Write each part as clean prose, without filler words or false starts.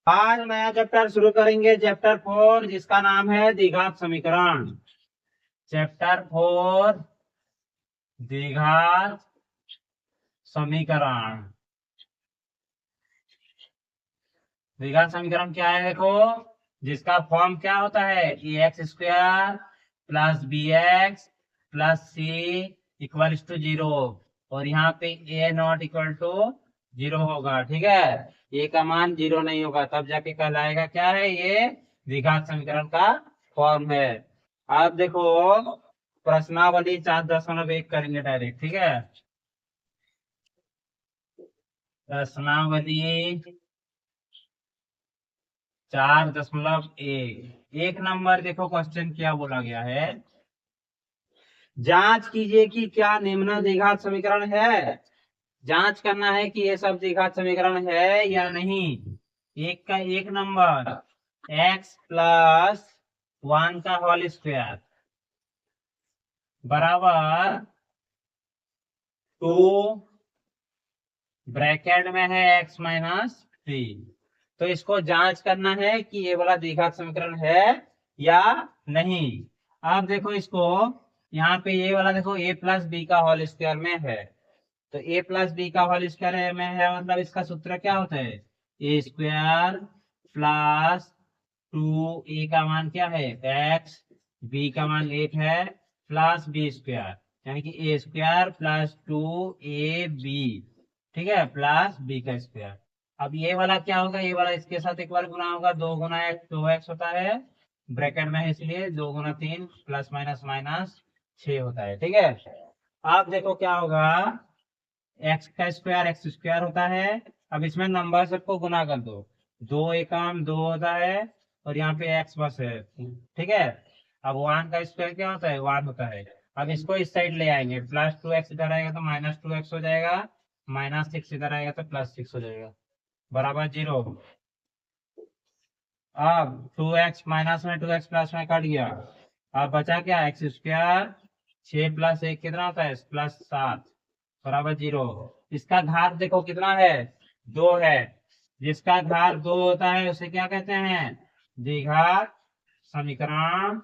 आज नया चैप्टर शुरू करेंगे, चैप्टर 4, जिसका नाम है द्विघात समीकरण। चैप्टर 4 द्विघात समीकरण। द्विघात समीकरण क्या है? देखो, जिसका फॉर्म क्या होता है, X square plus B X plus C equal to 0, और यहाँ पे ए नॉट इक्वल टू 0 होगा। ठीक है, ए का मान 0 नहीं होगा, तब जाके कहलाएगा क्या है, ये द्विघात समीकरण का फॉर्म है। अब देखो, प्रश्नावली 4.1 करेंगे डायरेक्ट। ठीक है, प्रश्नावली 4.1 एक नंबर। देखो क्वेश्चन क्या बोला गया है, जांच कीजिए कि क्या निम्न द्विघात समीकरण है। जांच करना है कि ये सब द्विघात समीकरण है या नहीं। एक का एक नंबर, x प्लस 1 का होल स्क्वायर बराबर 2 ब्रैकेट में है x माइनस 3। तो इसको जांच करना है कि ये वाला द्विघात समीकरण है या नहीं। अब देखो इसको, यहाँ पे ये वाला देखो a प्लस बी का होल स्क्वायर में है, तो a प्लस बी का होल स्क्वायर में है, मतलब इसका सूत्र क्या होता है, ए स्क्वायर प्लस 2, a का मान क्या है x, b का मान 8 है, प्लस बी स्क्वायर, यानी कि ए स्क्वायर प्लस 2ab, ठीक है, प्लस बी का स्क्वायर। अब ये वाला क्या होगा, ये वाला इसके साथ एक बार गुना होगा, 2 गुना x 2x होता है, ब्रैकेट में है इसलिए 2 गुना 3 प्लस माइनस माइनस 6 होता है। ठीक है, अब देखो क्या होगा, एक्स का स्क्वायर एक्स स्क्वायर होता है। अब इसमें नंबर सबको गुना कर दो, 2 एकम 2 होता है, और यहाँ पे एक्स बस है। ठीक है, अब 1 का स्क्वायर क्या होता है, 1 होता है। अब इसको इस साइड ले आएंगे, प्लस 2x इधर आएगा तो माइनस 2x हो जाएगा, माइनस 6 इधर आएगा तो प्लस 6 हो जाएगा, बराबर 0। अब 2x माइनस में 2x प्लस में कट गया, अब बचा क्या, एक्स स्क्वायर 6 प्लस 1 कितना होता है, प्लस 7, बराबर 0। इसका घात देखो कितना है, 2 है। जिसका घात 2 होता है उसे क्या कहते हैं, द्विघात समीकरण।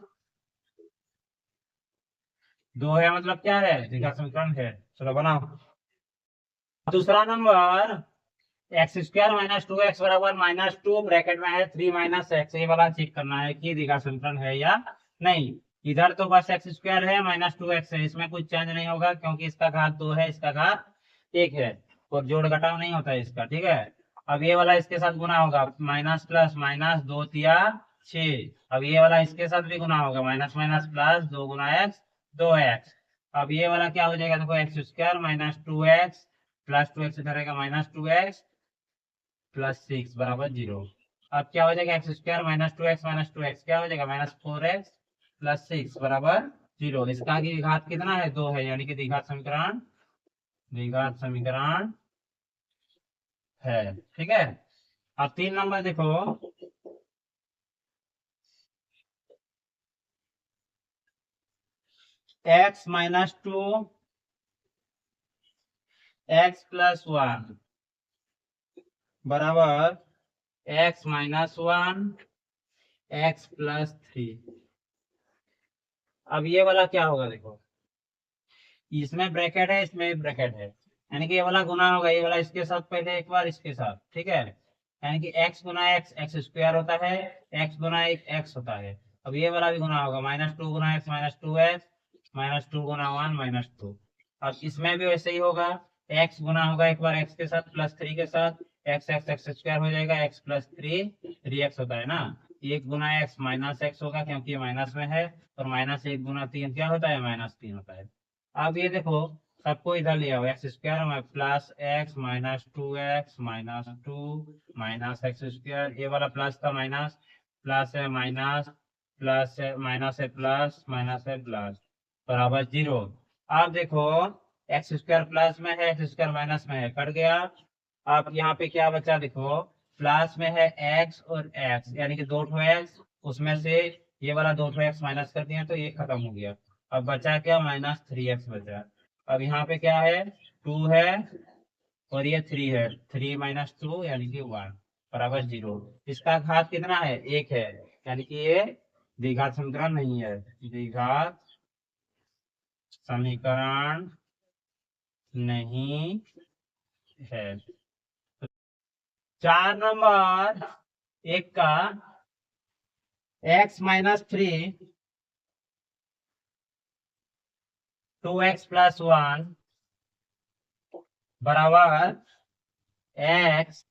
2 है मतलब क्या है, द्विघात समीकरण है। चलो बनाओ। दूसरा number, x square minus 2x बराबर माइनस 2 ब्रैकेट में है 3 माइनस एक्स, ये वाला चेक करना है कि द्विघात समीकरण है या नहीं। इधर तो बस एक्स स्क्वायर है माइनस 2x है, इसमें कुछ चेंज नहीं होगा क्योंकि इसका घात 2 है, इसका घात 1 है, और जोड़ घटाव नहीं होता है इसका। ठीक है, अब ये वाला इसके साथ गुना होगा, माइनस प्लस माइनस 2 तिया 6। अब ये वाला इसके साथ भी गुना होगा, माइनस माइनस प्लस 2 गुना एक्स 2x। अब ये वाला क्या हो जाएगा, देखो x square minus 2x plus 2x इधर रहेगा, माइनस 2x प्लस 6 बराबर 0। अब क्या हो जाएगा, x square minus two x क्या हो जाएगा, माइनस 4x प्लस 6 बराबर 0। इसका की घात कितना है, 2 है, यानी कि द्विघात समीकरण है। ठीक है, अब 3 नंबर देखो, x माइनस 2 एक्स प्लस 1 बराबर x माइनस 1 एक्स प्लस 3। अब ये वाला क्या होगा, देखो इसमें ब्रैकेट है, इसमें ब्रैकेट है, यानी कि ये वाला गुना होगा, ये वाला इसके साथ पहले एक बार इसके साथ। ठीक है, यानी कि x गुना एक्स एक्स स्क्वायर होता है, x गुना एक एक्स होता है। अब ये वाला भी गुना होगा, माइनस 2 गुना एक्स माइनस 2x माइनस 2 गुना 1 माइनस 2। अब इसमें भी वैसे ही होगा, x गुना होगा एक बार x के साथ प्लस 3 के साथ, एक्स एक्स एक्स स्क्वायर हो जाएगा, x प्लस 3 3x होता है ना। 1 गुना एक्स माइनस एक्स होगा क्योंकि ये माइनस में है, और माइनस 1 गुना 3 क्या होता है, माइनस 3 होता है। अब ये देखो, सबको इधर ले आओ, एक्स स्क्वायर में plus x minus 2x minus 2 minus x square, ये वाला प्लस था माइनस, प्लस है माइनस, प्लस है माइनस है प्लस, माइनस है प्लस, बराबर 0। अब देखो, एक्स स्क्वायर प्लस में है, एक्स स्क्वायर माइनस में है, कट गया। अब यहाँ पे क्या बचा, देखो प्लस में है x और x, यानी कि 2 एक्स, उसमें से ये वाला 2 एक्स माइनस कर दिया तो ये खत्म हो गया। अब बचा क्या, माइनस 3x बचा। अब यहाँ पे क्या है, 2 है और ये 3 है, 3 माइनस 2 यानी कि 1। बराबर 0। इसका घात कितना है, 1 है, यानी कि ये द्विघात समीकरण नहीं है, द्विघात समीकरण नहीं है। 4 नंबर एक का x-3 2x + 1 बराबर x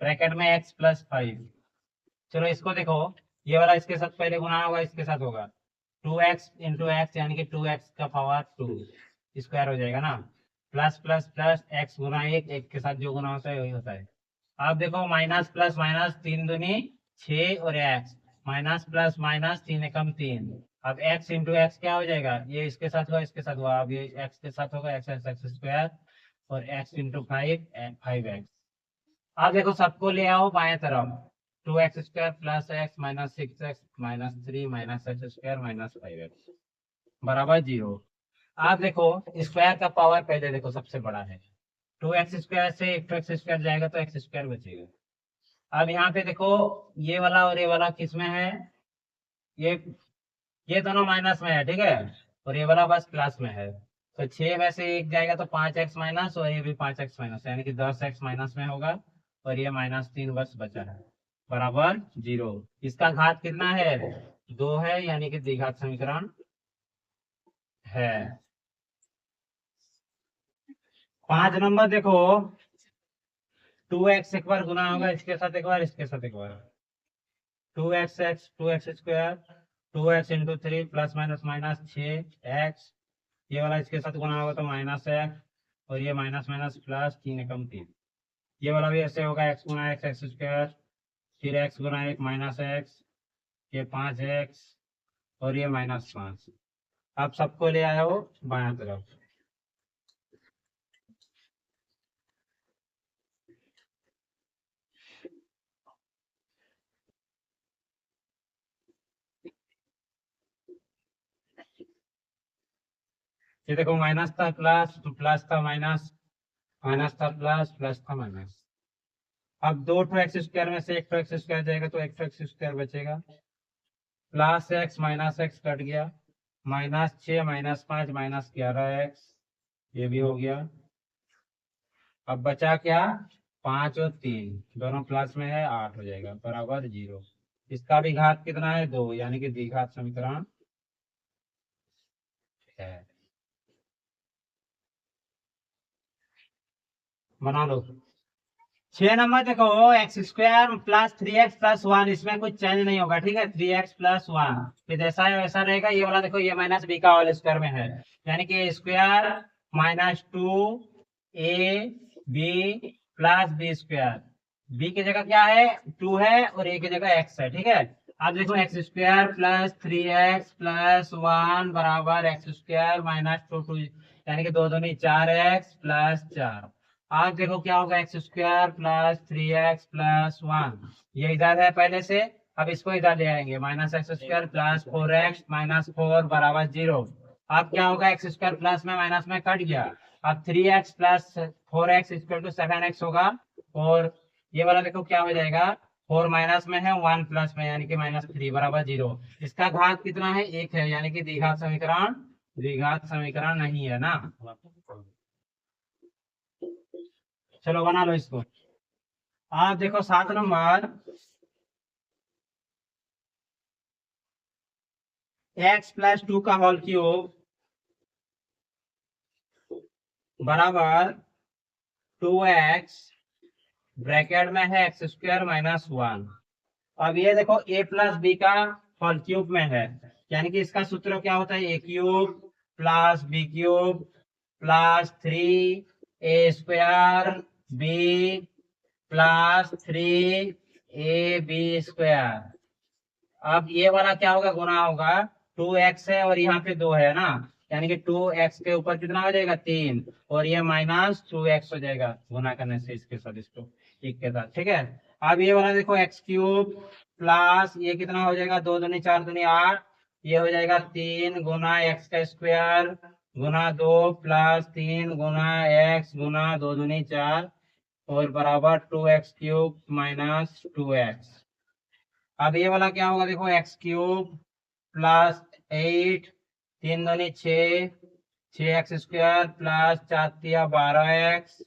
ब्रैकेट में x + 5। चलो इसको देखो, ये वाला इसके साथ पहले गुना होगा, इसके साथ होगा 2x × x, यानी कि 2x का पावर 2 स्क्वायर हो जाएगा ना, प्लस प्लस प्लस x गुना 1, 1 के साथ जो गुना होता है वही होता है। अब देखो माइनस प्लस माइनस 3 दूनी 6 और x माइनस प्लस माइनस 3 एकम 3। अब x × x क्या हो जाएगा, ये इसके साथ हुआ, इसके साथ हुआ, अब ये x के साथ होगा x² और x × 5 5x। अब देखो सबको ले आओ बाएं तरफ, 2x² + x - 6x - 3 - x² - 5x बराबर 0। अब देखो स्क्वायर का पावर पहले देखो सबसे बड़ा है, 2x² से 1x² जाएगा तो x² बचेगा। अब यहाँ पे देखो ये वाला और ये वाला किस में है, ये दोनों माइनस में है, ठीक है, और ये वाला बस प्लस में है। तो 6 में से 1 जाएगा तो 5x माइनस, और ये भी 5x माइनस, यानी कि 10x माइनस में होगा, और ये -3 बस बचा है बराबर 0। इसका घात कितना है, 2 है, यानी कि द्विघात समीकरण है। 5 नंबर देखो, 2x एक बार गुना होगा, इसके साथ एक बार, इसके साथ एक बार, 2x 2x² 2x × 3 ± -6x, ये वाला इसके साथ गुना होगा तो -x, और ये माइनस माइनस प्लस 3 एकम 3, ये वाला भी ऐसे होगा, x × x x², फिर x × 1 -x, ये 5x और ये -5। अब सबको ले आए हो बाएं तरफ, ये देखो माइनस था प्लस, तो प्लस था माइनस, माइनस था प्लस, प्लस था माइनस। अब 2x² में से 1x² जाएगा तो 1x² बचेगा, plus x minus x cut गया, -6 -5 -11x, ये भी हो गया। अब बचा क्या, 5 और 3 दोनों प्लस में है, 8 हो जाएगा बराबर 0। इसका भी घात कितना है, 2, यानी कि द्विघात समीकरण है। बना लो। 6 नंबर देखो, x² + 3x + 1, इसमें कुछ चेंज नहीं होगा, ठीक है, 3x + 1 फिर जैसा है वैसा रहेगा। ये वाला देखो, ये -b का होल स्क्वायर में है, यानी कि a² - 2ab + b², b की जगह क्या है, 2 है, और a की जगह x है, ठीक है। अब देखो x² + 3x + 1 बराबर x² - 2 यानी कि 2 दूनी 4x + 4। आज देखो क्या होगा, x² + 3x + 1, ये इधर है पहले से, अब इसको इधर ले आएंगे, -x² + 4x - 4 बराबर 0। अब क्या होगा, x² प्लस में माइनस में कट गया, अब 3x + 4x = 7x होगा, और ये वाला देखो क्या हो जाएगा, 4 माइनस में है, 1 प्लस में, यानी कि -3 बराबर 0। इसका घात कितना है, 1 है, यानी कि द्विघात समीकरण नहीं है ना। चलो बना लो इसको। आप देखो 7 नंबर, x + 2 का होल क्यूब बराबर 2x ब्रैकेट में है x² - 1। अब ये देखो a + b का होल क्यूब में है, यानी कि इसका सूत्र क्या होता है, a³ + b³ + 3a² b + 3ab²। अब ये वाला क्या होगा, गुना होगा, 2x है और यहाँ पे 2 है ना, यानी कि 2x के ऊपर कितना हो जाएगा, 3, और ये -2x हो जाएगा गुना करने से इसके साथ, इसको एक के साथ, ठीक है। अब ये वाला देखो x³ प्लस ये कितना हो जाएगा, 2 दूनी 4 दूनी 8, ये हो जाएगा 3 गुना x² गुना 2 + 3 गुना x गुना 2 दूनी 4, और बराबर 2x³ माइनस 2x। अब ये वाला क्या होगा, देखो x³ प्लस 8, 3 दूनी 6, 6x² plus 4 12x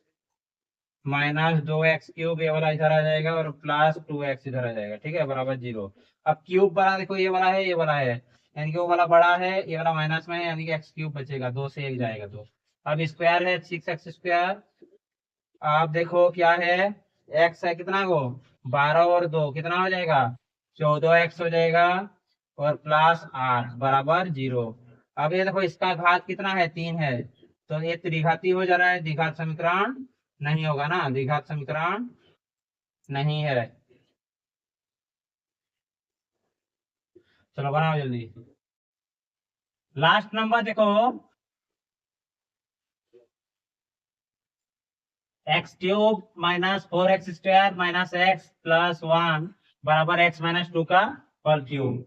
minus 2x³ ये वाला इधर आ जाएगा और प्लस 2x इधर आ जाएगा, ठीक है, बराबर 0। अब क्यूब बड़ा देखो, ये वाला है, ये वाला है, यानी कि वो वाला बड़ा है, ये वाला माइनस में है, यानी कि x³ बचेगा, 2 से 1 जाएगा तो। अब स्क्वायर है 6x²। आप देखो क्या है, x है कितना को 12 और 2 कितना हो जाएगा, 14x हो जाएगा और प्लस 8 बराबर 0। अब ये देखो इसका घात कितना है, 3 है, तो ये त्रिघाती हो जा रहा है, द्विघात समीकरण नहीं होगा ना, द्विघात समीकरण नहीं है। चलो बनाओ जल्दी। लास्ट नंबर देखो, x³ minus 4x² minus x plus 1 बराबर x माइनस 2 का होल क्यूब।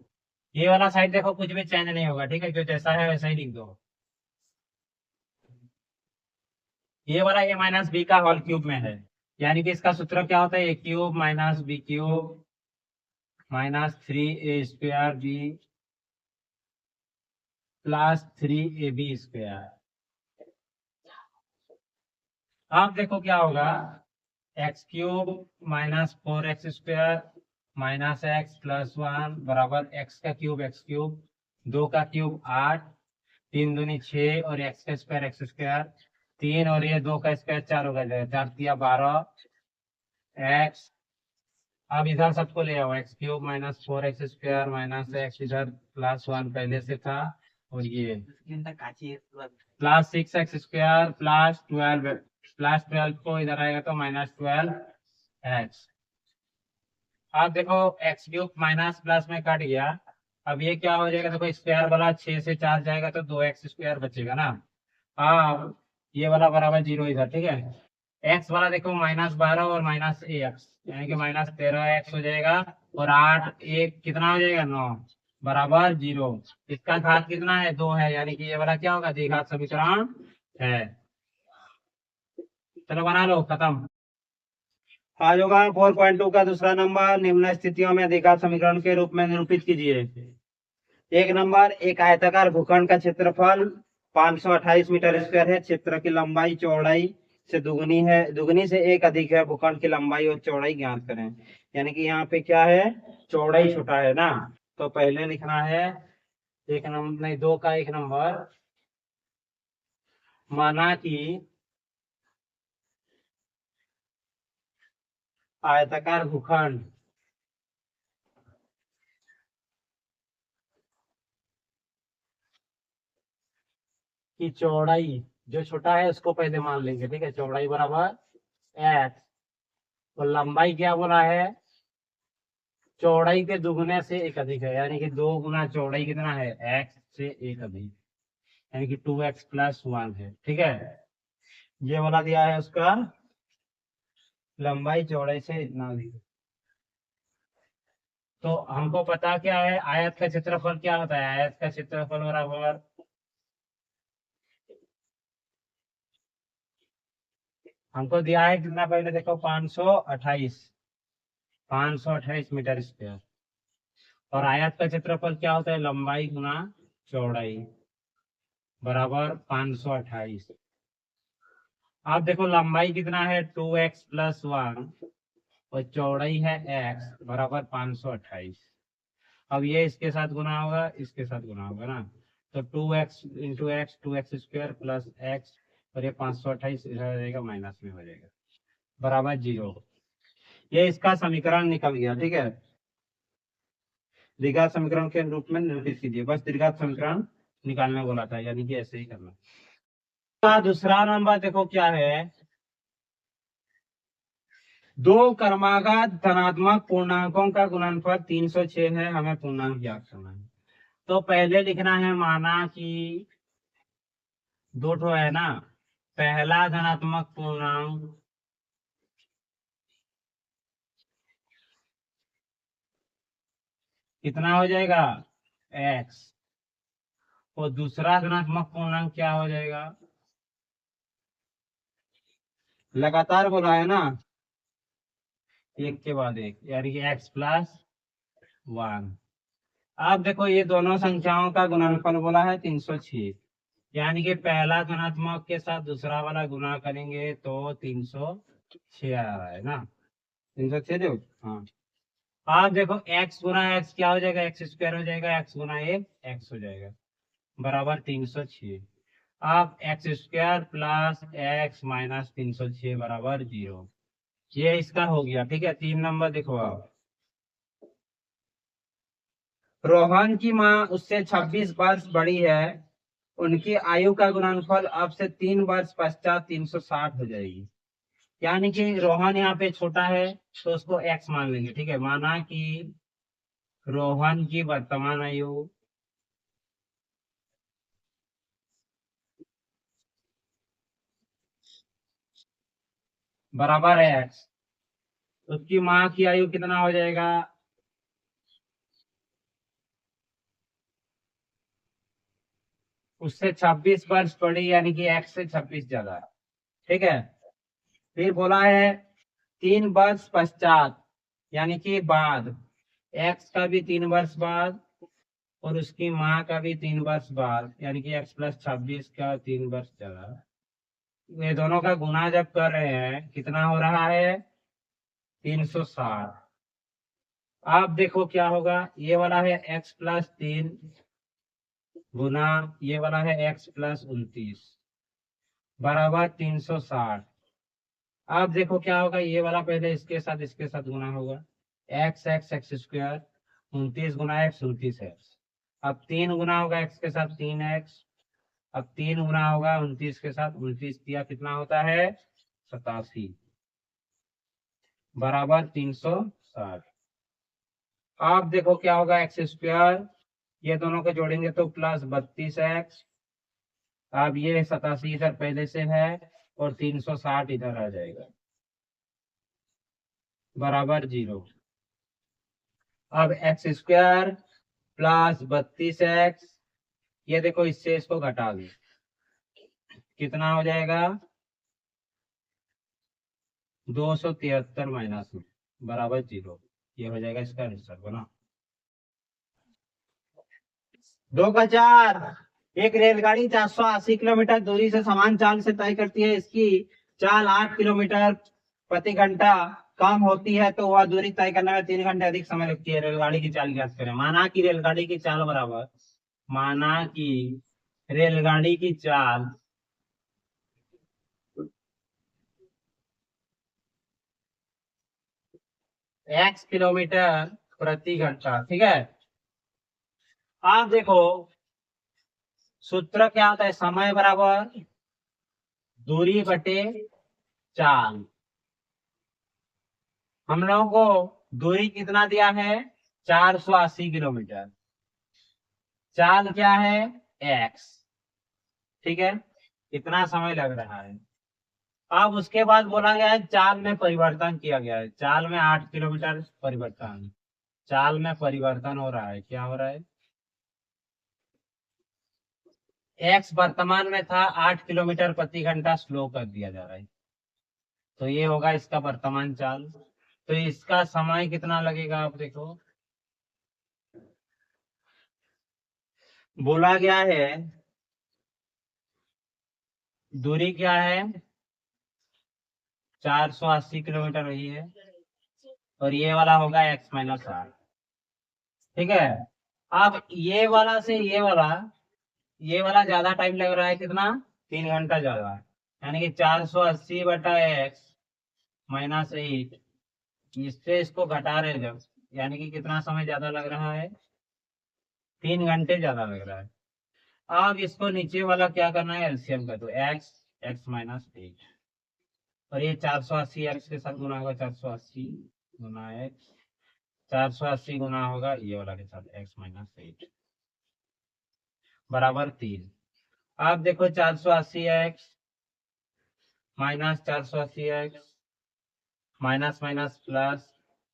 ये वाला साइड देखो कुछ भी चेंज नहीं होगा, ठीक है, जो जैसा है वैसा ही लिख दो। ये वाला a माइनस बी का होल क्यूब में है, यानी कि इसका सूत्र क्या होता है, a³ minus b³ minus 3a² b plus 3ab²। अब देखो क्या होगा, x³ minus 4x² minus x plus 1 बराबर x का क्यूब x³, 2 का क्यूब 8, 3 दूनी 6 और x² 3 और ये 2 का स्क्वायर 4 होगा, 4 12 x। अब इधर सबको ले आओ, x³ minus 4x² minus x इधर प्लस 1 पहले से था, और ये प्लस 6x² प्लस 12, प्लस 12 को इधर आएगा तो माइनस 12x। अब देखो x³ माइनस प्लस में कट गया, अब ये क्या हो जाएगा, देखो स्क्वायर वाला 6 से 4 जाएगा तो 2x² बचेगा ना। अब ये वाला बराबर 0 इधर, ठीक है। x वाला देखो माइनस 12 और माइनस एक्स, यानी कि माइनस 13x हो जाएगा, और 8 1 कितना हो जाएगा, 9 बराबर 0। इसका घात कितना है, 2 है, यानी कि ये वाला क्या होगा, द्विघात समीकरण है। चलो बना लो, खत्म। आज होगा 4.2 का दूसरा नंबर, निम्न स्थितियों में द्विघात समीकरण के रूप में निरूपित कीजिए। एक नंबर, एक आयताकार भूखंड का क्षेत्रफल 528 मीटर स्क्वायर है, क्षेत्र की लंबाई चौड़ाई से दुगनी है, दुगनी से एक अधिक है, भूखंड की लंबाई और चौड़ाई ज्ञात करें। यानी कि यहाँ पे क्या है, चौड़ाई छोटा है ना, तो पहले लिखना है एक नंबर, नहीं 2 का 1 नंबर, माना कि आयताकार भूखंड की चौड़ाई, जो छोटा है उसको पहले मान लेंगे, ठीक है, चौड़ाई बराबर x, और लंबाई क्या बोला है, चौड़ाई के दुगने से एक अधिक है, यानी कि 2 गुना चौड़ाई कितना है, x से एक अधिक, यानी कि 2x प्लस 1 है, ठीक है। ये वाला दिया है उसका लंबाई चौड़ाई से इतना अधिक। तो हमको पता क्या है, आयत का क्षेत्रफल क्या होता है, आयत का क्षेत्रफल बराबर हमको दिया है कितना, पहले देखो 528 मीटर स्क्वायर, और आयत का क्षेत्रफल क्या होता है, लंबाई गुना चौड़ाई बराबर 528। अब देखो लंबाई कितना है, 2x प्लस 1 और चौड़ाई है x बराबर 528। अब ये इसके साथ गुना होगा, इसके साथ गुना होगा ना, तो 2x into x 2x² plus x, और ये 528 इधर आ जाएगा, माइनस में हो जाएगा, बराबर 0। ये इसका समीकरण निकल गया, ठीक है। द्विघात समीकरण के रूप में निरूपित कीजिए, बस द्विघात समीकरण निकालने बोला था, यानी कि ऐसे ही करना। दूसरा नंबर देखो क्या है, दो क्रमागत धनात्मक पूर्णांकों का गुणनफल 306 है, हमें पूर्णांक ज्ञात करना है। तो पहले लिखना है, माना कि दो ठो है ना, पहला धनात्मक पूर्णांक कितना हो जाएगा, x, और दूसरा धनात्मक पूर्णांक क्या हो जाएगा, लगातार बोला है ना, एक के बाद एक, यानी कि x प्लस 1। अब देखो ये दोनों संख्याओं का गुणनफल बोला है 306, यानी कि पहला धनात्मक के साथ दूसरा वाला गुना करेंगे तो 306 आ रहा है ना, 306 दो। हाँ, आप देखो x गुना x क्या हो जाएगा, एक्स स्क्वायर हो जाएगा, x गुना एक x हो जाएगा, बराबर 306। अब x square plus x minus 306 बराबर 0। ये इसका हो गया। ठीक है, 3 नंबर देखो आप। रोहन की माँ उससे 26 वर्ष बड़ी है, उनकी आयु का गुणनफल अब से 3 वर्ष पश्चात 360 हो जाएगी। यानी कि रोहन यहाँ पे छोटा है तो उसको एक्स मान लेंगे। ठीक है, माना कि रोहन की वर्तमान आयु बराबर है एक्स, उसकी माँ की आयु कितना हो जाएगा, उससे 26 वर्ष बड़ी, यानी कि एक्स से 26 ज्यादा। ठीक है, फिर बोला है 3 वर्ष पश्चात, यानी कि बाद, एक्स का भी 3 वर्ष बाद और उसकी माँ का भी 3 वर्ष बाद, यानी कि एक्स प्लस 26 का 3 वर्ष ज्यादा। ये दोनों का गुना जब कर रहे हैं कितना हो रहा है, 360। आप देखो क्या होगा, ये वाला है एक्स प्लस 3 गुना ये वाला है एक्स प्लस 29 बराबर 360। अब देखो क्या होगा, ये वाला पहले इसके साथ गुना होगा, एक्स एक्स एक्स स्क्वायर, 29 गुना एक्स 29 एक्स। अब 3 गुना होगा एक्स के साथ 3 एक्स, अब 3 गुना होगा 29 के साथ 29 दिया कितना होता है 87 बराबर 360। अब देखो क्या होगा, एक्स स्क्वायर, ये दोनों को जोड़ेंगे तो प्लस 32 एक्स। अब ये 87 इधर पहले से है और 360 इधर आ जाएगा बराबर 0। अब एक्स स्क्वायर प्लस 32 एक्स, ये देखो इससे इसको घटा दो कितना हो जाएगा 273 माइनस में बराबर 0। ये हो जाएगा इसका आंसर बना। 2 का 4। एक रेलगाड़ी 480 किलोमीटर दूरी से समान चाल से तय करती है, इसकी चाल 8 किलोमीटर प्रति घंटा कम होती है तो वह दूरी तय करने में 3 घंटे अधिक समय लगती है। रेलगाड़ी की चाल ज्ञात करें। माना कि रेलगाड़ी की चाल बराबर, माना कि रेलगाड़ी की चाल x किलोमीटर प्रति घंटा। ठीक है, आप देखो सूत्र क्या होता है, समय बराबर दूरी बटे चाल। हम लोगों को दूरी कितना दिया है 480 किलोमीटर, चाल क्या है x। ठीक है, कितना समय लग रहा है। अब उसके बाद बोला गया है चाल में परिवर्तन किया गया है, चाल में 8 किलोमीटर परिवर्तन, चाल में परिवर्तन हो रहा है। क्या हो रहा है, x वर्तमान में था 8 किलोमीटर प्रति घंटा स्लो कर दिया जा रहा है, तो ये होगा इसका वर्तमान चाल। तो इसका समय कितना लगेगा, आप देखो बोला गया है दूरी क्या है 480 किलोमीटर वही है, और ये वाला होगा x माइनस 8। ठीक है, अब ये वाला से ये वाला ज्यादा टाइम लग रहा है, कितना 3 घंटा ज्यादा, यानी कि 480/x माइनस 8, इससे इसको घटा रहे जब, यानी कि कितना समय ज्यादा लग रहा है 3 घंटे ज्यादा लग रहा है। अब इसको नीचे वाला क्या करना है, एलसीएम कर दो, एक्स एक्स माइनस 8, और ये 480 एक्स के साथ गुना होगा 480 गुना एक्स, 480 गुना होगा ये वाला के साथ एक्स माइनस 8 बराबर 3। अब देखो 480x minus 480x minus minus plus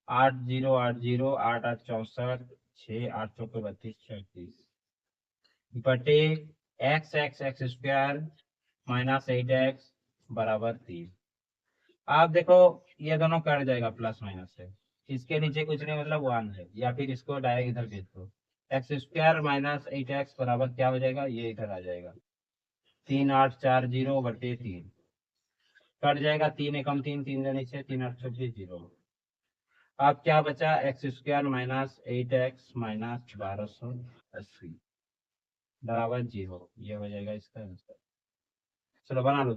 8 0 8 0 8 8 64 6 8 चौके 32 36 बटे x x x square minus 8x बराबर 3। आप देखो ये दोनों कट जाएगा प्लस माइनस से, इसके नीचे कुछ नहीं मतलब 1 है, या फिर इसको डायरेक्ट इधर भेज दो, एक्स स्क्वायर माइनस 8x बराबर क्या हो जाएगा, ये इधर आ जाएगा 3840/3 कट जाएगा, 3 एकम 3, 3 जने से 3 8 26 0। अब क्या बचा, x square minus 8x minus 1280 बराबर 0, ये हो जाएगा इसका आंसर। चलो बना लो।